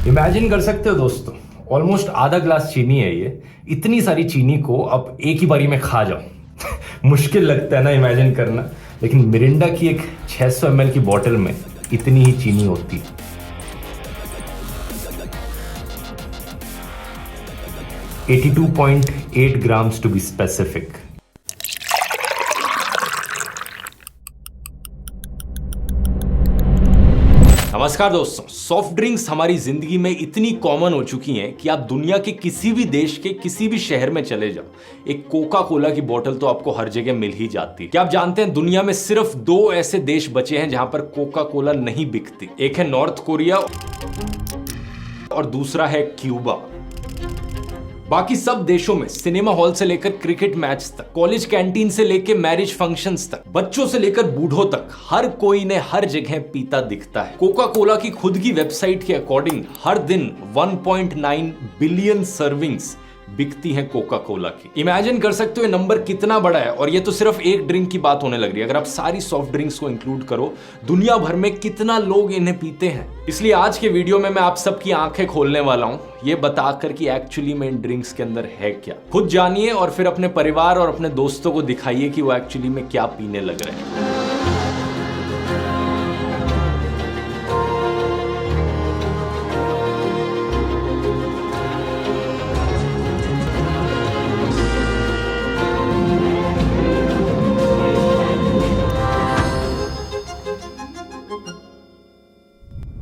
Imagine कर सकते हो दोस्तों, ऑलमोस्ट आधा ग्लास चीनी है ये। इतनी सारी चीनी को अब एक ही बारी में खा जाओ मुश्किल लगता है ना इमेजिन करना, लेकिन मिरिंडा की एक 600 ml की बोतल में इतनी ही चीनी होती है। $82.8 grams to be specific। नमस्कार दोस्तों, सॉफ्ट ड्रिंक्स हमारी जिंदगी में इतनी कॉमन हो चुकी हैं कि आप दुनिया के किसी भी देश के किसी भी शहर में चले जाओ, एक कोका कोला की बोतल तो आपको हर जगह मिल ही जाती है। क्या आप जानते हैं दुनिया में सिर्फ 2 ऐसे देश बचे हैं जहां पर कोका कोला नहीं बिकती? एक है नॉर्थ कोरिया और दूसरा है क्यूबा। बाकी सब देशों में सिनेमा हॉल से लेकर क्रिकेट मैच तक, कॉलेज कैंटीन से लेकर मैरिज फंक्शंस तक, बच्चों से लेकर बूढ़ों तक हर कोई ने हर जगह पीता दिखता है। कोका कोला की खुद की वेबसाइट के अकॉर्डिंग हर दिन 1.9 बिलियन सर्विंग्स बिकती हैं कोका कोला की। इमेजिन कर सकते हो ये नंबर कितना बड़ा है, और ये तो सिर्फ एक ड्रिंक की बात होने लग रही है। अगर आप सारी सॉफ्ट ड्रिंक्स को इंक्लूड करो, दुनिया भर में कितना लोग इन्हें पीते हैं। इसलिए आज के वीडियो में मैं आप सबकी आंखें खोलने वाला हूं, ये बताकर कि एक्चुअली में इन ड्रिंक्स के अंदर है क्या। खुद जानिए और फिर अपने परिवार और अपने दोस्तों को दिखाइए कि वो एक्चुअली में क्या पीने लग रहे हैं।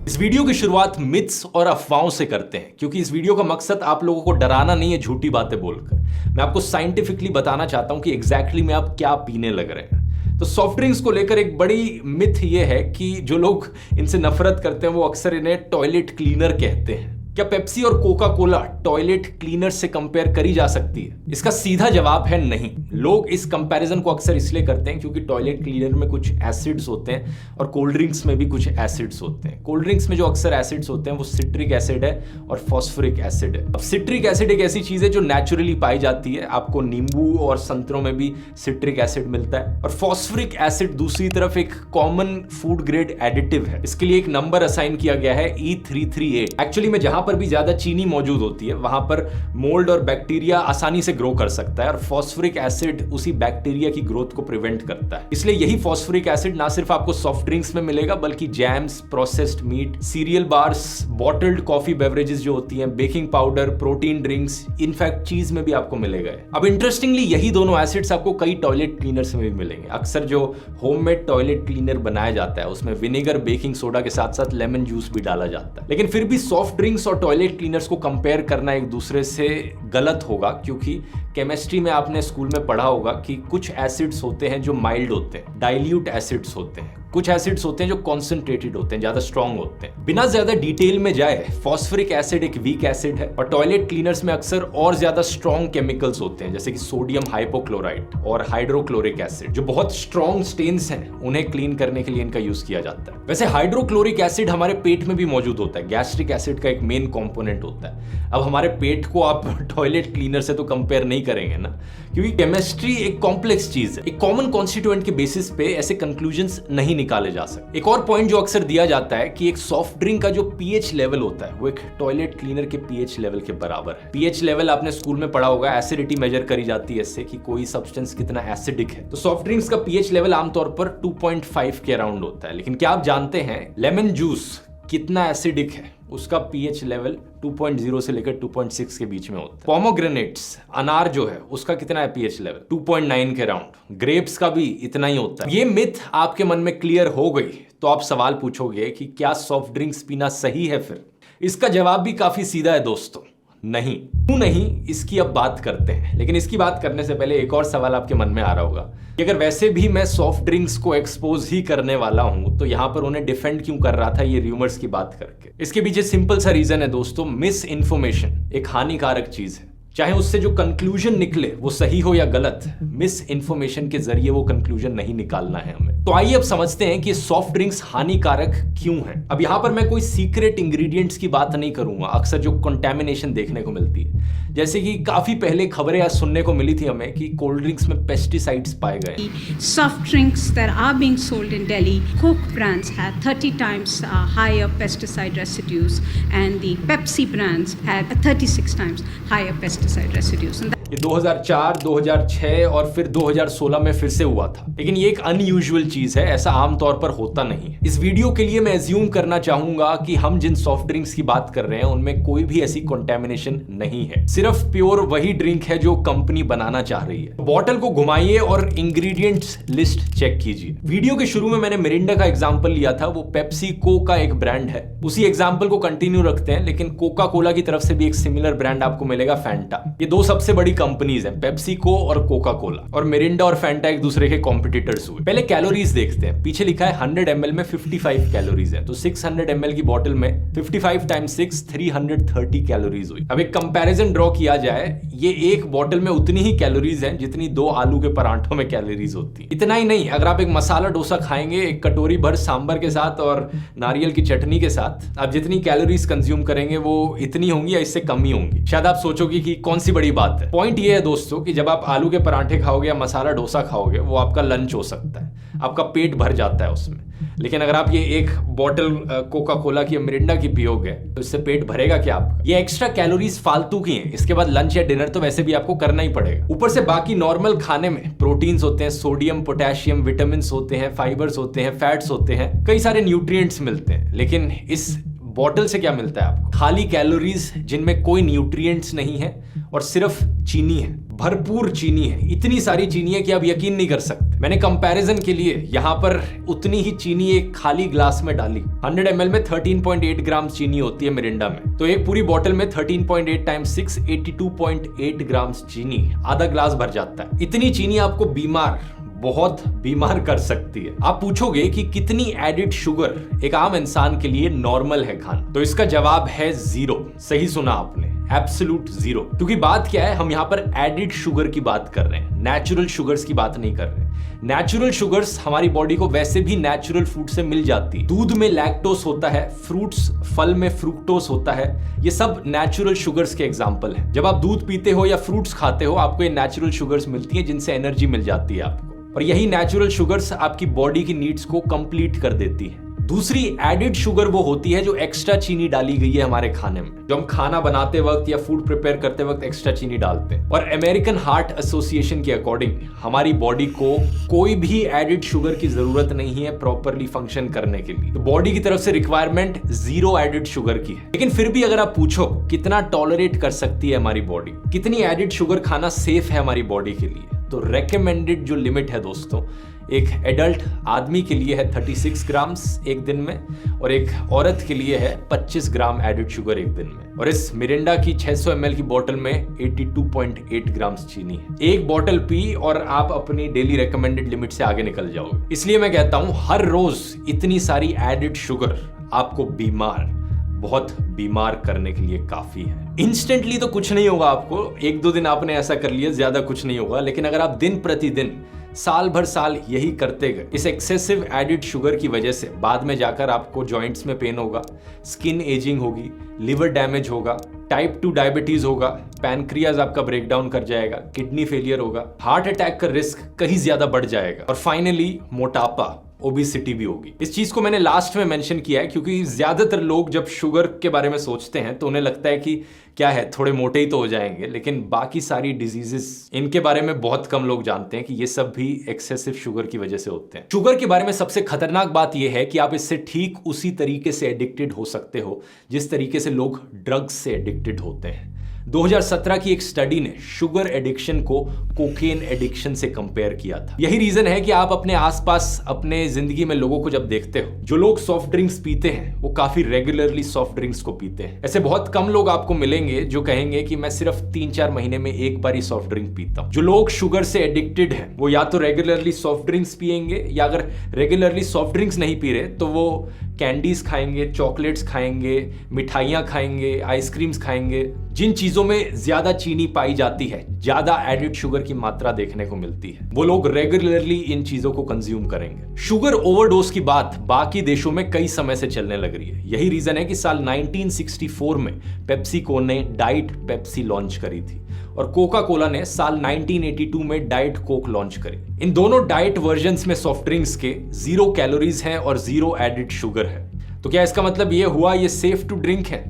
इस वीडियो की शुरुआत मिथ्स और अफवाहों से करते हैं, क्योंकि इस वीडियो का मकसद आप लोगों को डराना नहीं है झूठी बातें बोलकर। मैं आपको साइंटिफिकली बताना चाहता हूं कि एग्जैक्टली में आप क्या पीने लग रहे हैं। तो सॉफ्ट ड्रिंक्स को लेकर एक बड़ी मिथ ये है कि जो लोग इनसे नफरत करते हैं वो अक्सर इन्हें टॉयलेट क्लीनर कहते हैं। क्या पेप्सी और कोका कोला टॉयलेट क्लीनर से कंपेयर करी जा सकती है? इसका सीधा जवाब है नहीं। लोग इस कंपैरिजन को अक्सर इसलिए करते हैं क्योंकि टॉयलेट क्लीनर में कुछ एसिड्स होते हैं और कोल्ड ड्रिंक्स में भी कुछ एसिड्स होते हैं। कोल्ड ड्रिंक्स में जो अक्सर एसिड्स होते हैं वो सिट्रिक एसिड है और फॉस्फोरिक एसिड है। अब सिट्रिक एसिड एक ऐसी चीज है जो नेचुरली पाई जाती है, आपको नींबू और संतरों में भी सिट्रिक एसिड मिलता है। और फॉस्फोरिक एसिड दूसरी तरफ एक कॉमन फूड ग्रेड एडिटिव है। इसके लिए एक नंबर असाइन किया गया है E338। एक्चुअली में जहां पर भी ज्यादा चीनी मौजूद होती है वहां पर मोल्ड और बैक्टीरिया आसानी से ग्रो कर सकता है, और फॉस्फोरिक एसिड उसी बैक्टीरिया की ग्रोथ को प्रिवेंट करता है। इसलिए यही फॉस्फोरिक एसिड ना सिर्फ आपको सॉफ्ट ड्रिंक्स में मिलेगा बल्कि jams, processed meat, cereal bars, bottled coffee beverages जो होती हैं, baking powder, protein drinks, in fact cheese में भी आपको मिलेगा। अब इंटरेस्टिंगली यही दोनों एसिड्स आपको कई टॉयलेट क्लीनर्स में भी मिलेंगे। अक्सर जो होममेड टॉयलेट क्लीनर बनाया जाता है उसमें विनेगर, बेकिंग सोडा के साथ साथ लेमन जूस भी डाला जाता है। लेकिन फिर भी सॉफ्ट ड्रिंक्स और टॉयलेट क्लीनर्स को कंपेयर करना एक दूसरे से गलत होगा, क्योंकि केमिस्ट्री में आपने स्कूल में पढ़ा होगा कि कुछ एसिड्स होते हैं जो माइल्ड होते हैं, डाइल्यूट एसिड्स होते हैं, कुछ एसिड्स होते हैं जो कॉन्सेंट्रेटेड होते हैं, ज्यादा स्ट्रॉन्ग होते हैं। बिना ज्यादा डिटेल में जाए, फॉस्फोरिक एसिड एक वीक एसिड है और टॉयलेट क्लीनर्स में अक्सर और ज्यादा स्ट्रॉन्ग केमिकल्स होते हैं, जैसे कि सोडियम हाइपोक्लोराइड और हाइड्रोक्लोरिक एसिड, जो बहुत स्ट्रॉन्ग स्टेन्स हैं उन्हें क्लीन करने के लिए इनका यूज किया जाता है। वैसे हाइड्रोक्लोरिक एसिड हमारे पेट में भी मौजूद होता है, गैस्ट्रिक एसिड का एक मेन कॉम्पोनेंट होता है। अब हमारे पेट को आप टॉयलेट क्लीनर से तो कंपेयर नहीं करेंगे ना, क्योंकि केमिस्ट्री एक कॉम्प्लेक्स चीज है। एक कॉमन कॉन्स्टिट्यूएंट के बेसिस पे ऐसे कंक्लूजन्स नहीं निकाले जा सकते। एक और पॉइंट जो अक्सर दिया जाता है कि एक सॉफ्ट ड्रिंक का जो पीएच लेवल होता है वो एक टॉयलेट क्लीनर के पीएच लेवल के बराबर है। पीएच लेवल आपने स्कूल में पढ़ा होगा, एसिडिटी मेजर करी जाती है इससे कि कोई सब्सटेंस कितना एसिडिक है। तो सॉफ्ट ड्रिंक्स का पीएच लेवल आमतौर पर 2.5 के अराउंड होता है। लेकिन क्या आप जानते हैं लेमन जूस कितना एसिडिक है? उसका पीएच लेवल 2.0 से लेकर 2.6 के बीच में होता है। पोमोग्रेनेट्स, अनार जो है, उसका कितना है पीएच लेवल? 2.9 के अराउंड। ग्रेप्स का भी इतना ही होता है। ये मिथ आपके मन में क्लियर हो गई तो आप सवाल पूछोगे कि क्या सॉफ्ट ड्रिंक्स पीना सही है? फिर इसका जवाब भी काफी सीधा है दोस्तों, नहीं। क्यों नहीं, इसकी अब बात करते हैं। लेकिन इसकी बात करने से पहले एक और सवाल आपके मन में आ रहा होगा कि अगर वैसे भी मैं सॉफ्ट ड्रिंक्स को एक्सपोज ही करने वाला हूं तो यहां पर उन्हें डिफेंड क्यों कर रहा था ये रूमर्स की बात करके? इसके पीछे सिंपल सा रीजन है दोस्तों, मिस इन्फॉर्मेशन एक हानिकारक चीज है। चाहे उससे जो कंक्लूजन निकले वो सही हो या गलत, मिस इन्फॉर्मेशन के जरिए वो कंक्लूजन नहीं निकालना है हमें। तो आइए अब समझते हैं कि सॉफ्ट ड्रिंक्स हानिकारक क्यों हैं। अब यहां पर मैं कोई सीक्रेट इंग्रेडिएंट्स की बात नहीं करूंगा, अक्सर जो कंटेमिनेशन देखने को मिलती है, जैसे कि काफी पहले खबरें आज सुनने को मिली थी हमें कि कोल्ड ड्रिंक्स में पेस्टिसाइड्स पाए गए। Soft drinks that are being sold in Delhi, Coke brands have 30 times higher pesticide residues, and the Pepsi brands have 36 times higher pesticide residues. ये 2004, 2006 और फिर 2016 में फिर से हुआ था, लेकिन ये एक अनयूजुअल चीज है, ऐसा आमतौर पर होता नहीं है। इस वीडियो के लिए मैं एज्यूम करना चाहूंगा कि हम जिन सॉफ्ट ड्रिंक्स की बात कर रहे हैं उनमें कोई भी ऐसी कंटेमिनेशन नहीं है, सिर्फ प्योर वही ड्रिंक है जो कंपनी बनाना चाह रही है। बॉटल को घुमाइए और इंग्रेडिएंट्स लिस्ट चेक कीजिए। वीडियो के शुरू में मैंने मिरिंडा का एग्जांपल लिया था, वो पेप्सी को का एक ब्रांड है। उसी एग्जांपल को कंटिन्यू रखते हैं, लेकिन कोका कोला की तरफ से भी एक सिमिलर ब्रांड आपको मिलेगा, फैंटा। ये दो सबसे बड़ी कंपनीज हैं, पेप्सी को और कोका कोला, और मिरिंडा और फैंटा एक दूसरे के कॉम्पिटिटर्स हुए। पहले कैलोरीज देखते हैं। पीछे लिखा है 100 ml में 55 कैलोरीज है, तो 600 ml की बोतल में 55 टाइम्स 6 330 कैलोरीज हुई। अब एक कंपैरिजन ड्रॉ किया जाए, ये एक बोतल में उतनी ही कैलोरीज हैं जितनी 2 आलू के परांठों में कैलोरीज होती है। इतना ही नहीं, अगर आप एक मसाला डोसा खाएंगे एक कटोरी भर सांबर के साथ और नारियल की चटनी के साथ, आप जितनी कैलोरीज कंज्यूम करेंगे वो इतनी होंगी या इससे कम ही होंगी। शायद आप सोचोगे कि कौन सी बड़ी बात है। पॉइंट ये है दोस्तों कि जब आप आलू के परांठे खाओगे या मसाला डोसा खाओगे, वो आपका लंच हो सकता है, आपका पेट भर जाता है उसमें। लेकिन अगर आप ये एक बोतल कोका कोला की या मिरिंडा की पियोगे तो इससे पेट भरेगा क्या आपका? ये एक्स्ट्रा कैलोरीज फालतू की हैं। इसके बाद लंच या डिनर तो वैसे भी आपको करना ही पड़ेगा। ऊपर से बाकी नॉर्मल खाने में प्रोटीन्स होते हैं, सोडियम, पोटेशियम, विटामिन्स होते हैं, फाइबर्स होते हैं, फैट्स होते हैं, कई सारे न्यूट्रिएंट्स मिलते हैं। लेकिन इस बॉटल से क्या मिलता है आपको? खाली कैलोरीज जिनमें कोई न्यूट्रिएंट्स नहीं है और सिर्फ चीनी है, भरपूर चीनी है। इतनी सारी चीनी है कि आप यकीन नहीं कर सकते। मैंने कंपैरिजन के लिए यहां पर उतनी ही चीनी एक खाली ग्लास में डाली। 100 ml में 13.8 ग्राम चीनी होती है मिरिंडा में, तो एक पूरी बोतल में 13.8 टाइम्स 6 82.8 ग्राम चीनी, आधा ग्लास भर जाता है। इतनी चीनी आपको बहुत बीमार कर सकती है। आप पूछोगे कि कितनी एडिड शुगर एक आम इंसान के लिए नॉर्मल है खाना, तो इसका जवाब है 0। सही सुना आपने, एब्सोल्यूट 0। क्योंकि बात क्या है, हम यहाँ पर एडिड शुगर की बात कर रहे हैं, नेचुरल शुगर्स की बात नहीं कर रहे। नेचुरल शुगर्स हमारी बॉडी को वैसे भी नेचुरल फूड से मिल जाती है। दूध में लैक्टोस होता है, फ्रूट्स फल में फ्रुक्टोस होता है, ये सब नेचुरल शुगर्स के एग्जाम्पल हैं। जब आप दूध पीते हो या फ्रूट्स खाते हो, आपको ये नेचुरल शुगर्स मिलती है जिनसे एनर्जी मिल जाती है आपको, और यही नेचुरल शुगर्स आपकी बॉडी की नीड्स को कंप्लीट कर देती है। दूसरी एडिड शुगर वो होती है जो एक्स्ट्रा चीनी डाली गई है हमारे खाने में, जो हम खाना बनाते वक्त या फूड प्रिपेयर करते वक्त एक्स्ट्रा चीनी डालते हैं। और अमेरिकन हार्ट एसोसिएशन के अकॉर्डिंग हमारी बॉडी को कोई भी एडिड शुगर की जरूरत नहीं है प्रॉपरली फंक्शन करने के लिए। तो बॉडी की तरफ से रिक्वायरमेंट 0 एडिड शुगर की है। लेकिन फिर भी अगर आप पूछो कितना टॉलरेट कर सकती है हमारी बॉडी, कितनी एडिड शुगर खाना सेफ है हमारी बॉडी के लिए, तो रेकमेंडेड जो लिमिट है दोस्तों, एक एडल्ट आदमी के लिए है 36 ग्राम्स एक दिन में, और एक औरत के लिए है 25 ग्राम एडिड शुगर एक दिन में। और इस मिरिंडा की 600 ml की बोतल में 82.8 ग्राम्स चीनी है। एक बोतल पी और आप अपनी डेली रेकमेंडेड लिमिट से आगे निकल जाओगे। इसलिए मैं कहता हूं हर रोज इतनी सारी एडिड शुगर आपको बहुत बीमार करने के लिए काफी है। इंस्टेंटली तो कुछ नहीं होगा आपको, 1-2 दिन आपने ऐसा कर लिया, ज्यादा कुछ नहीं होगा। लेकिन अगर आप दिन प्रतिदिन साल भर साल यही करते गए, इस एक्सेसिव एडिड शुगर की वजह से बाद में जाकर आपको जॉइंट्स में पेन होगा, स्किन एजिंग होगी, लिवर डैमेज होगा, टाइप 2 डायबिटीज होगा, पैनक्रियाज आपका ब्रेकडाउन कर जाएगा, किडनी फेलियर होगा, हार्ट अटैक का रिस्क कहीं ज्यादा बढ़ जाएगा, और फाइनली मोटापा, ओबेसिटी भी होगी। इस चीज को मैंने लास्ट में मेंशन किया है क्योंकि ज्यादातर लोग जब शुगर के बारे में सोचते हैं तो उन्हें लगता है कि क्या है, थोड़े मोटे ही तो हो जाएंगे, लेकिन बाकी सारी डिजीजेस इनके बारे में बहुत कम लोग जानते हैं कि ये सब भी एक्सेसिव शुगर की वजह से होते हैं। शुगर के बारे में सबसे खतरनाक बात यह है कि आप इससे ठीक उसी तरीके से एडिक्टेड हो सकते हो जिस तरीके से लोग ड्रग्स से एडिक्टेड होते हैं। 2017 की एक स्टडी ने शुगर एडिक्शन को कोकेन एडिक्शन से कंपेयर किया था। यही रीजन है कि आप अपने आसपास अपने जिंदगी में लोगों को जब देखते हो, जो लोग सॉफ्ट ड्रिंक्स पीते हैं वो काफी रेगुलरली सॉफ्ट ड्रिंक्स को पीते हैं। ऐसे बहुत कम लोग आपको मिलेंगे जो कहेंगे कि मैं सिर्फ 3-4 महीने में एक बार ही सॉफ्ट ड्रिंक पीता हूं। जो लोग शुगर से एडिक्टेड हैं वो या तो रेगुलरली सॉफ्ट ड्रिंक्स पिएंगे, या अगर रेगुलरली सॉफ्ट ड्रिंक्स नहीं पी रहे तो वो कैंडीज खाएंगे, चॉकलेट्स खाएंगे, मिठाइयां खाएंगे, आइसक्रीम्स खाएंगे, जिन चीजों चीजों में ज्यादा चीनी पाई जाती है, ज्यादा एडिड शुगर की मात्रा देखने को मिलती है, वो लोग रेगुलरली इन चीजों को कंज्यूम करेंगे। शुगर ओवरडोज की बात बाकी देशों में कई समय से चलने लग रही है। यही रीजन है कि साल 1964 में पेप्सिको ने डाइट पेप्सी लॉन्च करी थी और कोका कोला ने साल 1982 में डाइट कोक लॉन्च करी। इन दोनों डाइट वर्जन्स में सॉफ्ट ड्रिंक्स के 0 कैलोरीज हैं और 0 एडिड शुगर है। तो क्या इसका मतलब ये हुआ ये सेफ टू ड्रिंक है?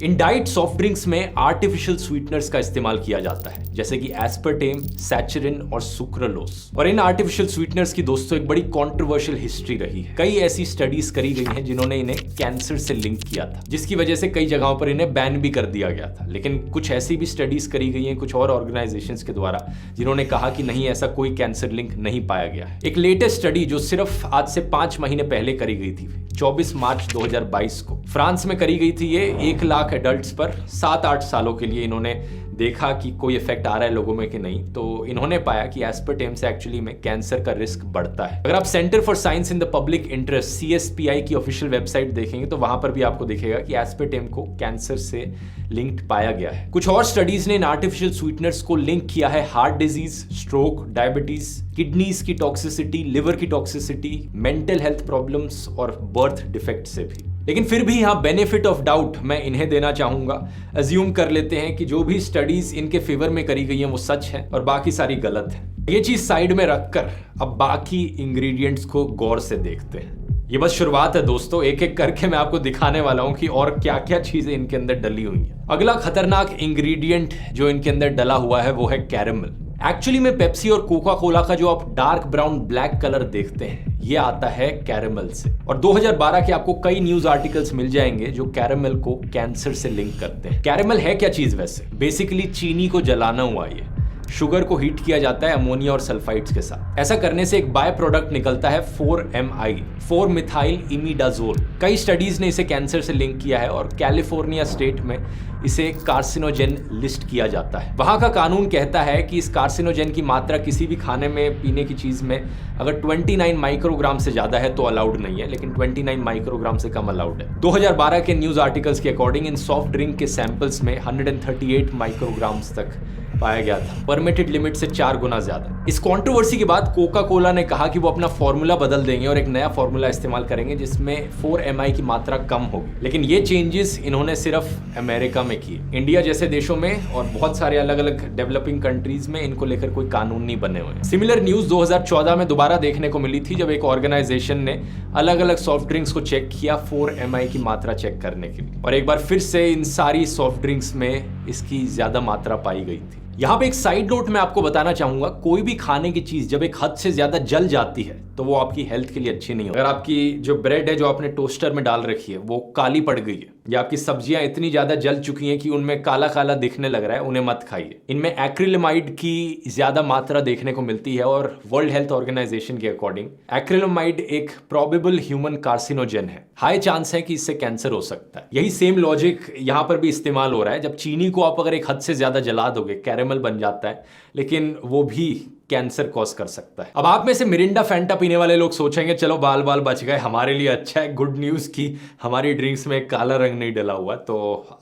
इन डाइट सॉफ्ट ड्रिंक्स में आर्टिफिशियल स्वीटनर्स का इस्तेमाल किया जाता है, जैसे कि एस्पर्टेम, सैचरिन और सुक्रालोस। और इन आर्टिफिशियल स्वीटनर्स की दोस्तों एक बड़ी कंट्रोवर्शियल हिस्ट्री रही है। कई ऐसी स्टडीज करी गई हैं जिन्होंने इन्हें कैंसर से लिंक किया था, जिसकी वजह से कई जगहों पर इन्हें बैन भी कर दिया गया था। लेकिन कुछ ऐसी भी स्टडीज करी गई हैं कुछ और ऑर्गेनाइजेशंस के द्वारा जिन्होंने कहा कि नहीं, ऐसा कोई कैंसर लिंक नहीं पाया गया है। एक लेटेस्ट स्टडी जो सिर्फ आज से 5 महीने पहले करी गई थी, 24 मार्च 2022 को फ्रांस में करी गई थी। ये 1 लाख एडल्ट्स पर 7-8 सालों के लिए इन्होंने देखा कि कोई इफेक्ट आ रहा है लोगों में कि नहीं। तो इन्होंने पाया कि एस्पर्टेम से एक्चुअली में कैंसर का रिस्क बढ़ता है। अगर आप centre for science in the public interest CSPI की ऑफिशियल वेबसाइट देखेंगे तो वहां पर भी आपको दिखेगा कि एस्पर्टेम को कैंसर से लिंक्ड पाया गया है। कुछ और स्टडीज ने इन आर्टिफिशियल स्वीटनर्स को लिंक किया है heart disease, stroke, diabetes, kidneys की टॉक्सिसिटी, लिवर की टॉक्सिसिटी, मेंटल हेल्थ प्रॉब्लम्स और बर्थ डिफेक्ट से भी। लेकिन फिर भी यहाँ बेनिफिट ऑफ डाउट मैं इन्हें देना चाहूंगा। अज्यूम कर लेते हैं कि जो भी स्टडीज इनके फेवर में करी गई हैं वो सच है और बाकी सारी गलत है। ये चीज साइड में रखकर अब बाकी इंग्रेडिएंट्स को गौर से देखते हैं। ये बस शुरुआत है दोस्तों, एक एक करके मैं आपको दिखाने वाला हूं कि और क्या क्या चीजें इनके अंदर डली हुई हैं। अगला खतरनाक इंग्रेडिएंट जो इनके अंदर डला हुआ है वो है कैरेमल। एक्चुअली में पेप्सी और कोका कोला का जो आप डार्क ब्राउन ब्लैक कलर देखते हैं ये आता है कैरेमल से। और 2012 के आपको कई न्यूज आर्टिकल्स मिल जाएंगे जो कैरेमल को कैंसर से लिंक करते हैं। कैरेमल है क्या चीज वैसे? बेसिकली चीनी को जलाना हुआ ये। शुगर को हीट किया जाता है अमोनिया और सल्फाइड्स के साथ। ऐसा करने से एक बाय प्रोडक्ट निकलता है 4-MI, 4-मिथाइल इमिडाजोल। कई स्टडीज ने इसे कैंसर से लिंक किया है और कैलिफोर्निया स्टेट में इसे कार्सिनोजेन लिस्ट किया जाता है। वहां का कानून कहता है कि इस कार्सिनोजेन की मात्रा किसी भी खाने में, पीने की चीज में अगर 29 माइक्रोग्राम से ज्यादा है तो अलाउड नहीं है, लेकिन 29 माइक्रोग्राम से कम अलाउड है। 2012 के न्यूज आर्टिकल्स के अकॉर्डिंग इन सॉफ्ट ड्रिंक के सैंपल्स में 138 माइक्रोग्राम्स तक पाया गया था, परमिटेड लिमिट से 4 गुना ज्यादा। इस कंट्रोवर्सी के बाद कोका कोला ने कहा कि वो अपना फॉर्मूला बदल देंगे और एक नया फॉर्मूला इस्तेमाल करेंगे जिसमें 4-MI की मात्रा कम होगी। लेकिन ये चेंजेस इन्होंने सिर्फ अमेरिका में किए। इंडिया जैसे देशों में और बहुत सारे अलग अलग डेवलपिंग कंट्रीज में इनको लेकर कोई कानून नहीं बने हुए। सिमिलर न्यूज 2014 में दोबारा देखने को मिली थी जब एक ऑर्गेनाइजेशन ने अलग अलग सॉफ्ट ड्रिंक्स को चेक किया 4-MI की मात्रा चेक करने के लिए, और एक बार फिर से इन सारी सॉफ्ट ड्रिंक्स में इसकी ज्यादा मात्रा पाई गई थी। यहाँ पे एक साइड नोट मैं आपको बताना चाहूंगा, कोई भी खाने की चीज जब एक हद से ज्यादा जल जाती है तो वो आपकी हेल्थ के लिए अच्छी नहीं होती। अगर आपकी जो ब्रेड है जो आपने टोस्टर में डाल रखी है वो काली पड़ गई है, या आपकी सब्जियां इतनी ज्यादा जल चुकी हैं कि उनमें काला काला दिखने लग रहा है, उन्हें मत खाइए। इनमें एक्रिलेमाइड की ज्यादा मात्रा देखने को मिलती है और वर्ल्ड हेल्थ ऑर्गेनाइजेशन के अकॉर्डिंग एक्रिलेमाइड एक प्रोबेबल ह्यूमन कार्सिनोजेन है। हाई चांस है कि इससे कैंसर हो सकता है। यही सेम लॉजिक यहाँ पर भी इस्तेमाल हो रहा है। जब चीनी को आप अगर एक हद से ज्यादा जला दोगे कैरेमल बन जाता है, लेकिन वो भी कैंसर कॉज कर सकता है। अब आप में से मिरिंडा फैंटा पीने वाले लोग सोचेंगे चलो बाल बाल बच गए, हमारे लिए अच्छा है, गुड न्यूज की हमारी ड्रिंक्स में काला रंग नहीं डला हुआ। तो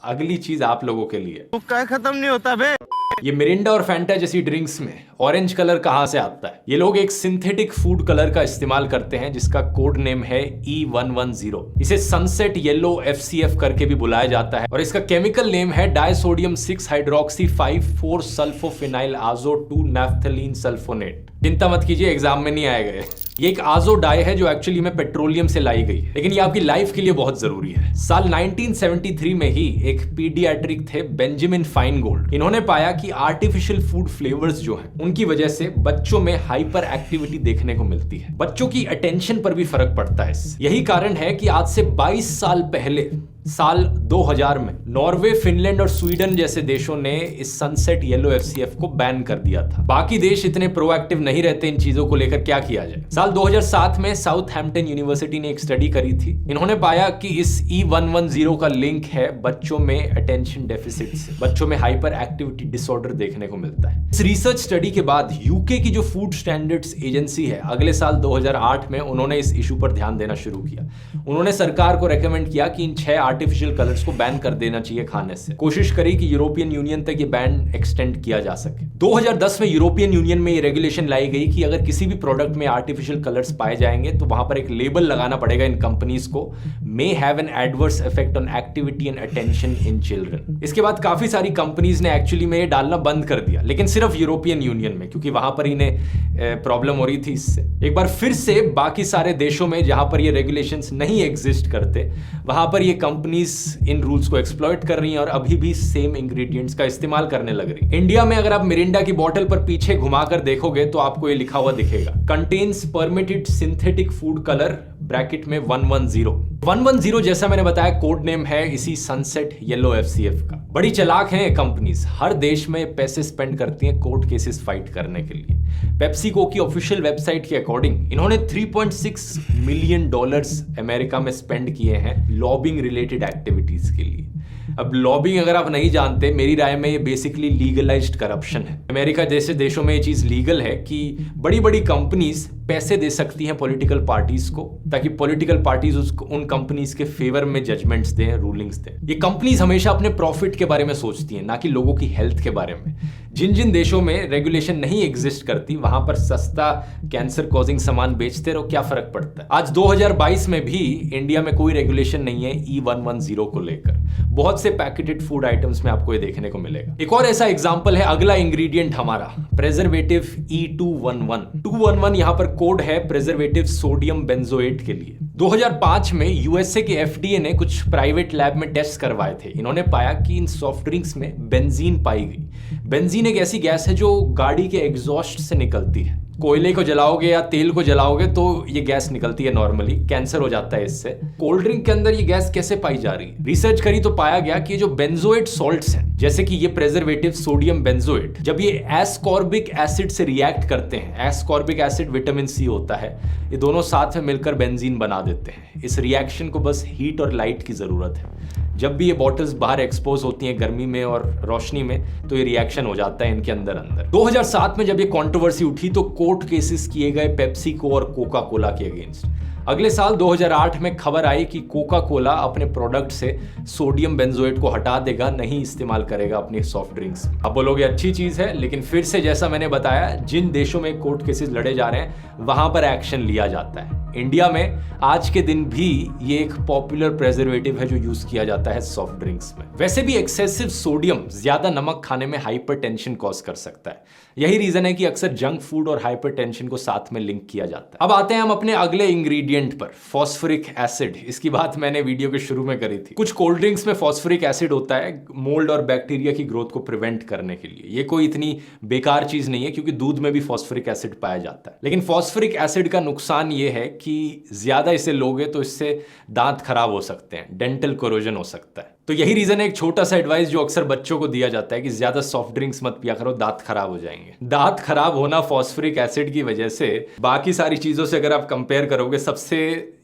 अगली चीज आप लोगों के लिए, तो क्या खत्म नहीं होता बे? ये मिरिंडा और फैंटा जैसी ड्रिंक्स में ऑरेंज कलर कहां से आता है? ये लोग एक सिंथेटिक फूड कलर का इस्तेमाल करते हैं जिसका कोड नेम है E110। इसे सनसेट येलो FCF करके भी बुलाया जाता है और इसका केमिकल नेम है डायसोडियम 6 हाइड्रोक्सी 5,4 सल्फोफिनाइल आजो 2 नैफ्थलीन सल्फोनेट। चिंता मत कीजिए, एग्जाम में नहीं आएगा ये एक आजो डाई है जो एक्चुअली में पेट्रोलियम से लाई गई है, लेकिन ये आपकी लाइफ के लिए बहुत जरूरी है। साल 1973 में ही एक पीडियाट्रिक थे बेंजामिन फाइनगोल्ड। इन्होंने पाया कि आर्टिफिशियल फूड फ्लेवर्स जो हैं उनकी वजह से बच्चों में हाइपर एक्टिविटी देखने को मिलती है, बच्चों की अटेंशन पर भी फर्क पड़ता है। यही कारण है कि आज से 22 साल पहले साल 2000 में नॉर्वे, फिनलैंड और स्वीडन जैसे देशों ने इस सनसेट येलो FCF को बैन कर दिया था। बाकी देश इतने प्रोएक्टिव नहीं रहते इन चीजों को लेकर, क्या किया जाए। साल 2007 में साउथहैम्पटन यूनिवर्सिटी ने एक स्टडी करी थी। इन्होंने पाया कि इस E110 का लिंक है बच्चों में अटेंशन डेफिसिट से, बच्चों में हाइपर एक्टिविटी डिसऑर्डर देखने को मिलता है। इस रिसर्च स्टडी के बाद यूके की जो फूड स्टैंडर्ड्स एजेंसी है, अगले साल 2008 में उन्होंने इस इशू पर ध्यान देना शुरू किया। उन्होंने सरकार को रेकमेंड किया कि इन 6 आर्टिफिशियल कलर्स को बैन कर देना चाहिए खाने से। कोशिश करी कि यूरोपियन यूनियन तक ये बैन एक्सटेंड किया जा सके। 2010 में यूरोपियन यूनियन में ये रेगुलेशन लाई गई कि अगर किसी भी प्रोडक्ट में आर्टिफिशियल कलर्स पाए जाएंगे तो वहां पर एक लेबल लगाना पड़ेगा इन कंपनीज को, may have an adverse effect on activity and attention in children. इसके बाद काफी सारी कंपनीज ने एक्चुअली में ये डालना बंद कर दिया, लेकिन सिर्फ यूरोपियन यूनियन में, क्योंकि वहां पर इन्हें प्रॉब्लम हो रही थी इससे। एक बार फिर से बाकी सारे देशों में जहां पर ये रेगुलेशंस नहीं एग्जिस्ट करते, वहां पर ये कंपनीज इन रूल्स को एक्सप्लॉइट कर रही हैं और अभी भी सेम इंग्रेडिएंट्स का इस्तेमाल करने लग रही। इंडिया में अगर आप मिरिंडा की बोतल पर पीछे घुमाकर देखोगे तो आपको ये लिखा हुआ दिखेगा, contains permitted synthetic food colour bracket में 110 जैसा मैंने बताया कोड नेम है इसी सनसेट येलो FCF का। बड़ी चालाक हैं कंपनीज, हर देश में पैसे स्पेंड करती हैं कोर्ट केसेस फाइट करने के लिए। पेप्सिको की ऑफिशियल वेबसाइट के अकॉर्डिंग इन्होंने $3.6 मिलियन अमेरिका में स्पेंड किए हैं लॉबिंग रिलेटेड एक्टिविटीज के लिए। अब लॉबिंग अगर आप नहीं जानते, मेरी राय में ये बेसिकली लीगलाइज्ड करप्शन है। अमेरिका जैसे देशों में ये चीज लीगल है कि बड़ी बड़ी कंपनीज पैसे दे सकती हैं पॉलिटिकल पार्टीज को, ताकि पॉलिटिकल पार्टीज उसको उन कंपनीज के फेवर में जजमेंट्स दें, रूलिंग्स दें। ये कंपनीज हमेशा अपने प्रॉफिट के बारे में सोचती हैं, ना कि लोगों की हेल्थ के बारे में। जिन जिन देशों में रेगुलेशन नहीं एग्जिस्ट करती, वहां पर सस्ता कैंसर कॉजिंग सामान बेचते रहो, क्या फर्क पड़ता है। आज 2022 में भी इंडिया में कोई रेगुलेशन नहीं है E110 को लेकर। बहुत से पैकेटेड फूड आइटम्स में आपको ये देखने को मिलेगा। एक और ऐसा एग्जांपल है, अगला इंग्रेडिएंट हमारा प्रेजर्वेटिव E211। 211 यहां पर कोड है प्रेजर्वेटिव सोडियम बेंजोएट के लिए। 2005 में यूएसए के FDA ने कुछ प्राइवेट लैब में टेस्ट करवाए थे। इन्होंने पाया कि इन सॉफ्ट ड्रिंक्स में बेंजीन पाई गई। बेंजीन एक ऐसी गैस है जो गाड़ी के एग्जॉस्ट से निकलती है। कोयले को जलाओगे या तेल को जलाओगे तो ये गैस निकलती है, नॉर्मली कैंसर हो जाता है इससे। कोल्ड ड्रिंक के अंदर ये गैस कैसे पाई जा रही है? रिसर्च करी तो पाया गया कि ये जो बेंजोएट सॉल्ट्स हैं, जैसे कि ये प्रेजर्वेटिव सोडियम बेंजोएट, जब ये एस्कॉर्बिक एसिड से रिएक्ट करते हैं, एस्कॉर्बिक एसिड विटामिन C होता है, ये दोनों साथ में मिलकर बेंजीन बना देते हैं। इस रिएक्शन को बस हीट और लाइट की जरूरत है। जब भी ये बॉटल्स बाहर एक्सपोज होती हैं गर्मी में और रोशनी में, तो ये रिएक्शन हो जाता है इनके अंदर। 2007 में जब ये कंट्रोवर्सी उठी तो कोर्ट केसेस किए गए पेप्सिको और कोका कोला के अगेंस्ट। अगले साल 2008 में खबर आई कि कोका कोला अपने प्रोडक्ट से सोडियम बेंजोएट को हटा देगा, नहीं इस्तेमाल करेगा अपनी सॉफ्ट ड्रिंक्स। अब बोलोगे अच्छी चीज है, लेकिन फिर से जैसा मैंने बताया, जिन देशों में कोर्ट केसेस लड़े जा रहे हैं वहां पर एक्शन लिया जाता है। इंडिया में आज के दिन भी ये एक पॉपुलर प्रेजर्वेटिव है जो यूज किया जाता है सॉफ्ट ड्रिंक्स में। वैसे भी एक्सेसिव सोडियम, ज्यादा नमक खाने में हाइपरटेंशन कॉज कर सकता है। यही रीजन है कि अक्सर जंक फूड और हाइपरटेंशन को साथ में लिंक किया जाता है। अब आते हैं हम अपने अगले इंग्रेडिएंट पर, फॉस्फोरिक एसिड। इसकी बात मैंने वीडियो के शुरू में करी थी। कुछ कोल्ड ड्रिंक्स में फॉस्फोरिक एसिड होता है मोल्ड और बैक्टीरिया की ग्रोथ को प्रिवेंट करने के लिए। ये कोई इतनी बेकार चीज नहीं है, क्योंकि दूध में भी फॉस्फोरिक एसिड पाया जाता है। लेकिन फॉस्फोरिक एसिड का नुकसान ये है कि ज्यादा इसे लोगे तो इससे दांत खराब हो सकते हैं, डेंटल कोरोजन हो सकता है। तो यही रीजन है, एक छोटा सा एडवाइस जो अक्सर बच्चों को दिया जाता है कि ज्यादा सॉफ्ट ड्रिंक्स मत पिया करो, दांत खराब हो जाएंगे। दांत खराब होना फॉस्फोरिक एसिड की वजह से बाकी सारी चीजों से अगर आप कंपेयर करोगे सबसे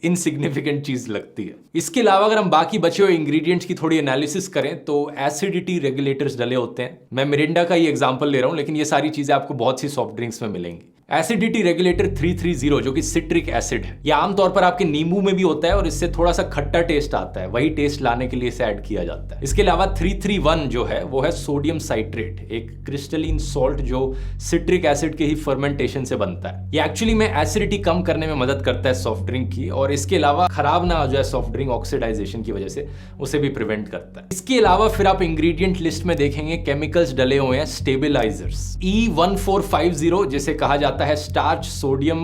इनसिग्निफिकेंट चीज लगती है। इसके अलावा अगर हम बाकी बचे हुए इंग्रेडिएंट्स की थोड़ी एनालिसिस करें तो एसिडिटी रेगुलेटर्स डले होते हैं। मैं मिरिंडा का ही एग्जांपल ले रहा हूं, लेकिन ये सारी चीजें आपको बहुत सी सॉफ्ट ड्रिंक्स में मिलेंगी। एसिडिटी रेगुलेटर 330 जो कि सिट्रिक एसिड है, यह आमतौर पर आपके नींबू में भी होता है और इससे थोड़ा सा खट्टा टेस्ट आता है, वही टेस्ट लाने के लिए इसे ऐड किया जाता है। इसके अलावा 331 जो है वो है सोडियम साइट्रेट, एक क्रिस्टलीन सॉल्ट जो सिट्रिक एसिड के ही फर्मेंटेशन से बनता है। ये एक्चुअली में एसिडिटी कम करने में मदद करता है सॉफ्ट ड्रिंक की, और इसके अलावा खराब ना हो जाए सॉफ्ट ड्रिंक ऑक्सीडाइजेशन की वजह से, उसे भी प्रिवेंट करता है। इसके अलावा फिर आप इंग्रेडिएंट लिस्ट में देखेंगे केमिकल्स डले हुए हैं स्टेबिलाइजर्स। E1450 जिसे कहा जाता है स्टार्च सोडियम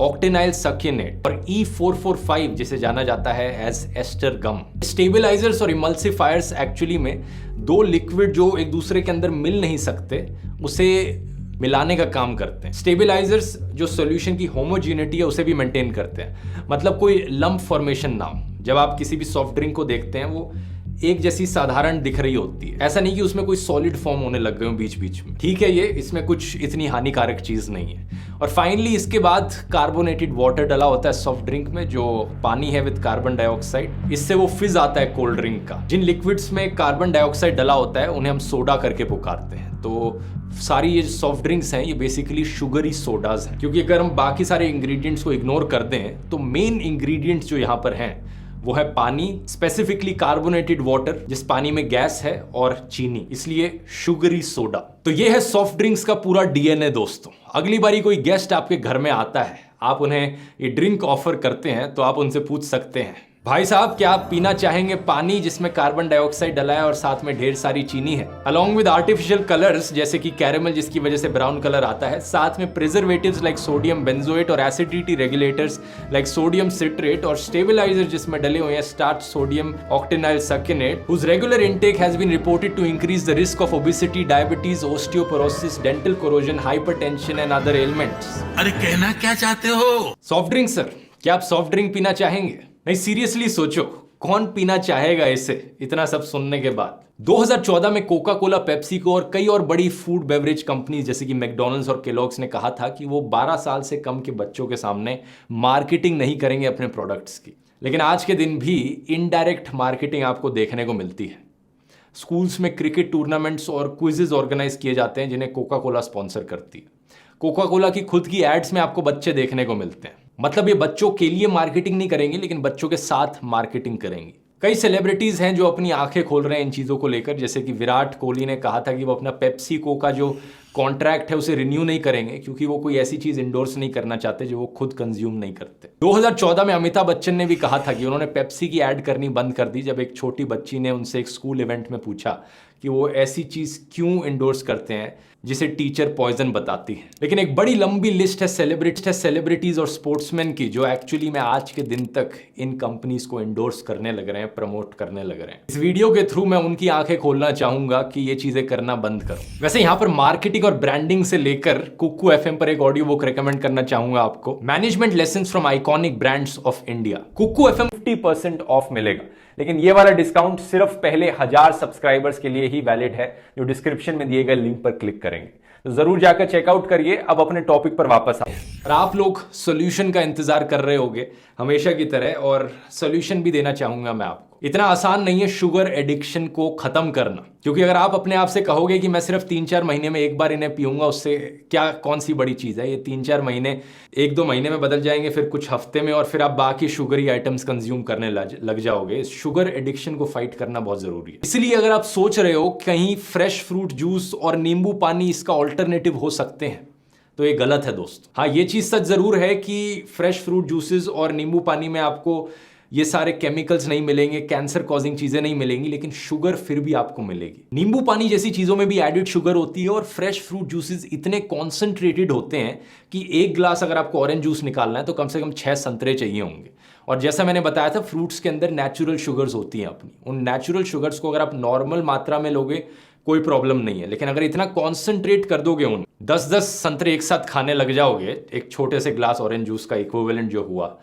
ऑक्टेनाइल सक्रिनेट, और E445 जिसे जाना जाता है एज एस्टर गम। स्टेबिलाइजर्स और इमल्सिफायर्स एक्चुअली में दो लिक्विड जो एक दूसरे के अंदर मिल नहीं सकते उसे मिलाने का काम करते हैं। स्टेबिलाइजर्स जो सॉल्यूशन की होमोजेनिटी है उसे भी मेंटेन करते हैं, मतलब कोई लंप फॉर्मेशन ना हो। जब आप किसी भी सॉफ्ट ड्रिंक को देखते हैं वो एक जैसी साधारण दिख रही होती है, ऐसा नहीं कि उसमें कोई सॉलिड फॉर्म होने लग गए हो बीच बीच में। ठीक है, ये इसमें कुछ इतनी हानिकारक चीज नहीं है। और फाइनली इसके बाद कार्बोनेटेड वाटर डला होता है सॉफ्ट ड्रिंक में, जो पानी है विद कार्बन डाइऑक्साइड। इससे वो फिज आता है कोल्ड ड्रिंक का। जिन लिक्विड्स में कार्बन डाइऑक्साइड डला होता है उन्हें हम सोडा करके पुकारते हैं। तो सारी ये सॉफ्ट ड्रिंक्स हैं ये बेसिकली शुगरी सोडाज हैं, क्योंकि अगर हम बाकी सारे इंग्रेडिएंट्स को इग्नोर कर दें तो मेन इंग्रेडिएंट्स जो यहाँ पर हैं वो है पानी, स्पेसिफिकली कार्बोनेटेड वाटर जिस पानी में गैस है, और चीनी, इसलिए शुगरी सोडा। तो ये है सॉफ्ट ड्रिंक्स का पूरा डीएनए दोस्तों। अगली बारी कोई गेस्ट आपके घर में आता है, आप उन्हें ये ड्रिंक ऑफर करते हैं, तो आप उनसे पूछ सकते हैं, भाई साहब क्या आप पीना चाहेंगे पानी जिसमें कार्बन डाइऑक्साइड डला है और साथ में ढेर सारी चीनी है, अलॉन्ग विद आर्टिफिशियल कलर्स जैसे कि कैरेमल जिसकी वजह से ब्राउन कलर आता है, साथ में प्रिजर्वेटिव्स लाइक सोडियम बेंजोएट और acidity regulators like sodium citrate और स्टेबलाइजर जिसमें डले हुए हैं starch sodium octenyl succinate, whose regular intake has been reported to increase the risk of obesity, diabetes, osteoporosis, dental corrosion, hypertension and other ailments। अरे कहना क्या चाहते हो? सॉफ्ट ड्रिंक सर, क्या आप सॉफ्ट ड्रिंक पीना चाहेंगे? नहीं, सीरियसली सोचो, कौन पीना चाहेगा इसे इतना सब सुनने के बाद। 2014 में कोका कोला, पेप्सिको और कई और बड़ी फूड बेवरेज कंपनीज जैसे कि मैकडॉनल्ड्स और केलॉग्स ने कहा था कि वो 12 साल से कम के बच्चों के सामने मार्केटिंग नहीं करेंगे अपने प्रोडक्ट्स की। लेकिन आज के दिन भी इनडायरेक्ट मार्केटिंग आपको देखने को मिलती है। स्कूल्स में क्रिकेट टूर्नामेंट्स और क्विजेज ऑर्गेनाइज किए जाते हैं जिन्हें कोका कोला स्पॉन्सर करती है। कोका कोला की खुद की एड्स में आपको बच्चे देखने को मिलते हैं। मतलब ये बच्चों के लिए मार्केटिंग नहीं करेंगे, लेकिन बच्चों के साथ मार्केटिंग करेंगे। कई सेलिब्रिटीज हैं जो अपनी आंखें खोल रहे हैं इन चीज़ों को लेकर, जैसे कि विराट कोहली ने कहा था कि वो अपना पेप्सिको का जो कॉन्ट्रैक्ट है उसे रिन्यू नहीं करेंगे क्योंकि वो कोई ऐसी चीज़ इंडोर्स नहीं करना चाहते जो वो खुद कंज्यूम नहीं करते। 2014 में अमिताभ बच्चन ने भी कहा था कि उन्होंने पेप्सी की ऐड करनी बंद कर दी जब एक छोटी बच्ची ने उनसे एक स्कूल इवेंट में पूछा कि वो ऐसी चीज़ क्यों इंडोर्स करते हैं जिसे टीचर पॉइजन बताती है। लेकिन एक बड़ी लंबी लिस्ट है सेलिब्रिटीज और स्पोर्ट्समैन की जो एक्चुअली में आज के दिन तक इन कंपनीज को इंडोर्स करने लग रहे हैं, प्रमोट करने लग रहे हैं। इस वीडियो के थ्रू मैं उनकी आंखें खोलना चाहूंगा कि ये चीजें करना बंद करो। वैसे यहाँ पर मार्केटिंग और ब्रांडिंग से लेकर कुक्कू एफएम पर एक ऑडियो बुक रेकमेंड करना चाहूंगा आपको, management lessons from iconic brands of India. Kuku FM 50% off मिलेगा, लेकिन ये वाला डिस्काउंट सिर्फ पहले 1000 सब्सक्राइबर्स के लिए ही वैलिड है जो डिस्क्रिप्शन में दिए गए लिंक पर क्लिक करेंगे। तो जरूर जाकर चेकआउट करिए। अब अपने टॉपिक पर वापस आओ। और आप लोग सॉल्यूशन का इंतजार कर रहे होंगे हमेशा की तरह, और सॉल्यूशन भी देना चाहूंगा मैं आपको। इतना आसान नहीं है शुगर एडिक्शन को खत्म करना, क्योंकि अगर आप अपने आप से कहोगे कि मैं सिर्फ 3-4 महीने में एक बार इन्हें पीऊंगा, उससे क्या कौन सी बड़ी चीज है। ये 3-4 महीने 1-2 महीने में बदल जाएंगे, फिर कुछ हफ्ते में, और फिर आप बाकी शुगरी आइटम्स कंज्यूम करने लग जाओगे। शुगर एडिक्शन को फाइट करना बहुत जरूरी है। इसलिए अगर आप सोच रहे हो कहीं फ्रेश फ्रूट जूस और नींबू पानी इसका ऑल्टरनेटिव हो सकते हैं, तो ये गलत है दोस्तों। हाँ, ये चीज सच जरूर है कि फ्रेश फ्रूट जूसेस और नींबू पानी में आपको ये सारे केमिकल्स नहीं मिलेंगे, कैंसर कॉजिंग चीजें नहीं मिलेंगी, लेकिन शुगर फिर भी आपको मिलेगी। नींबू पानी जैसी चीजों में भी एडिड शुगर होती है, और फ्रेश फ्रूट जूसेस इतने कॉन्सेंट्रेटेड होते हैं कि एक ग्लास अगर आपको ऑरेंज जूस निकालना है तो कम से कम 6 संतरे चाहिए होंगे। और जैसा मैंने बताया था, फ्रूट्स के अंदर नेचुरल शुगर्स होती हैं अपनी। उन नेचुरल शुगर्स को अगर आप नॉर्मल मात्रा में लोगे कोई प्रॉब्लम नहीं है, लेकिन अगर इतना कॉन्सेंट्रेट कर दोगे, उन 10-10 संतरे एक साथ खाने लग जाओगे, एक छोटे से ग्लास ऑरेंज जूस का इक्विवेलेंट जो हुआ,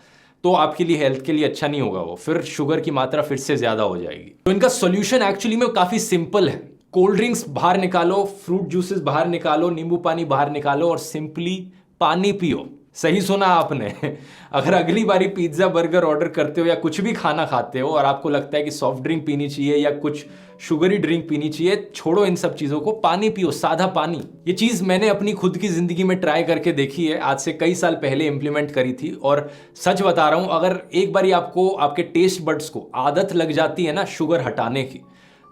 तो आपके लिए हेल्थ के लिए अच्छा नहीं होगा। वो फिर शुगर की मात्रा फिर से ज्यादा हो जाएगी। तो इनका सॉल्यूशन एक्चुअली में काफी सिंपल है। कोल्ड ड्रिंक्स बाहर निकालो, फ्रूट जूसेस बाहर निकालो, नींबू पानी बाहर निकालो और सिंपली पानी पियो। सही सुना आपने। अगर अगली बारी पिज्जा बर्गर ऑर्डर करते हो या कुछ भी खाना खाते हो और आपको लगता है कि सॉफ्ट ड्रिंक पीनी चाहिए या कुछ शुगरी ड्रिंक पीनी चाहिए, छोड़ो इन सब चीजों को, पानी पियो, सादा पानी। ये चीज मैंने अपनी खुद की जिंदगी में ट्राई करके देखी है, आज से कई साल पहले इंप्लीमेंट करी थी, और सच बता रहा हूं, अगर एक बारी आपको आपके टेस्ट बड्स को आदत लग जाती है ना शुगर हटाने की,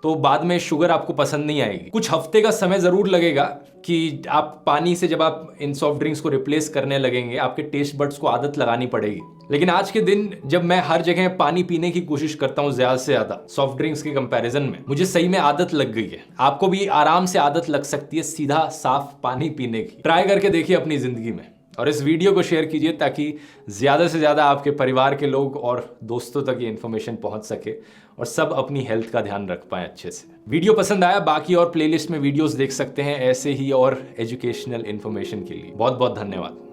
तो बाद में शुगर आपको पसंद नहीं आएगी। कुछ हफ्ते का समय जरूर लगेगा कि आप पानी से जब आप इन सॉफ्ट ड्रिंक्स को रिप्लेस करने लगेंगे, आपके टेस्ट बड्स को आदत लगानी पड़ेगी। लेकिन आज के दिन जब मैं हर जगह पानी पीने की कोशिश करता हूं ज्यादा से ज्यादा सॉफ्ट ड्रिंक्स के कंपैरिजन में, मुझे सही में आदत लग गई है। आपको भी आराम से आदत लग सकती है सीधा साफ पानी पीने की। ट्राई करके देखिए अपनी जिंदगी में, और इस वीडियो को शेयर कीजिए ताकि ज्यादा से ज्यादा आपके परिवार के लोग और दोस्तों तक ये इन्फॉर्मेशन पहुंच सके और सब अपनी हेल्थ का ध्यान रख पाए अच्छे से। वीडियो पसंद आया, बाकी और प्लेलिस्ट में वीडियोस देख सकते हैं ऐसे ही और एजुकेशनल इन्फॉर्मेशन के लिए। बहुत बहुत धन्यवाद।